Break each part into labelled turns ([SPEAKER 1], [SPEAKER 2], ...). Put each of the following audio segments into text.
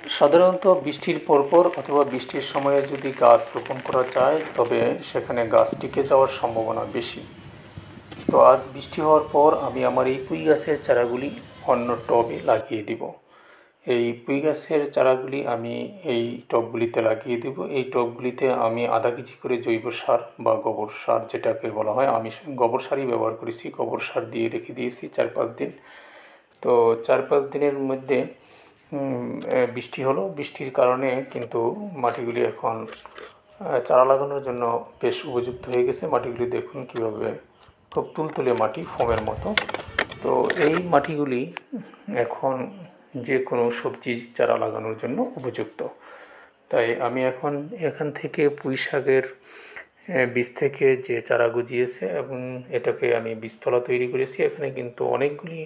[SPEAKER 1] সাধারণত বৃষ্টির পরপর অথবা বৃষ্টির সময়ে যদি গাছ রোপণ করা যায় তবে সেখানে গাছ টিকে যাওয়ার সম্ভাবনা বেশি। তো আজ বৃষ্টি হওয়ার পর আমি আমার এই পুঁই গাছের চারাগুলি অন্য টবে লাগিয়ে দিব। এই পুঁই গাছের চারাগুলি আমি এই টবগুলিতে লাগিয়ে দেব। এই টবগুলিতে আমি আধা কেজি করে জৈব সার বা গোবর সার যেটাকে বলা হয়, আমি গোবর সারই ব্যবহার করেছি। গোবর সার দিয়ে রেখে দিয়েছি 4-5 দিন। তো 4-5 দিনের মধ্যে বৃষ্টি হলো। বৃষ্টির কারণে কিন্তু মাটিগুলি এখন চারা লাগানোর জন্য বেশ উপযুক্ত হয়ে গেছে। মাটিগুলি দেখুন কীভাবে খুব তুলতুলে মাটি, ফোমের মতো। তো এই মাটিগুলি এখন যে কোনো সবজি চারা লাগানোর জন্য উপযুক্ত। তাই আমি এখন এখান থেকে পুঁই শাকের বীজ থেকে যে চারা গজিয়েছে এবং এটাকে আমি বীজতলা তৈরি করেছি। এখানে কিন্তু অনেকগুলি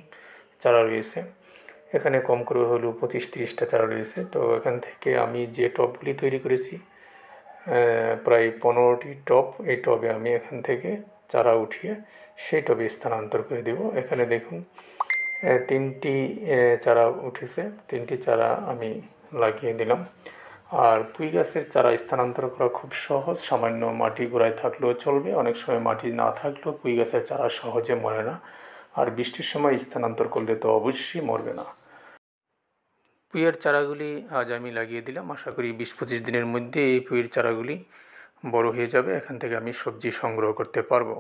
[SPEAKER 1] চারা রয়েছে। এখানে কম করে হলেও 25-30টা চারা রয়েছে। তো এখান থেকে আমি যে টবগুলি তৈরি করেছি, প্রায় 15টি টব, এই টবে আমি এখান থেকে চারা উঠিয়ে সেই টবে স্থানান্তর করে দেব। এখানে দেখুন 3টি চারা উঠেছে, 3টি চারা আমি লাগিয়ে দিলাম। আর পুঁই গাছের চারা স্থানান্তর করা খুব সহজ। সামান্য মাটি গোড়ায় থাকলেও চলবে, অনেক সময় মাটি না থাকলেও পুঁই গাছের চারা সহজে মরে না। আর বৃষ্টির সময় স্থানান্তর করলে তো অবশ্যই মরবে না। পুঁইয়ের চারাগুলি আজ আমি লাগিয়ে দিলাম। আশা করি 20-25 দিনের মধ্যে এই পুঁইয়ের চারাগুলি বড় হয়ে যাবে। এখান থেকে আমি সবজি সংগ্রহ করতে পারবো।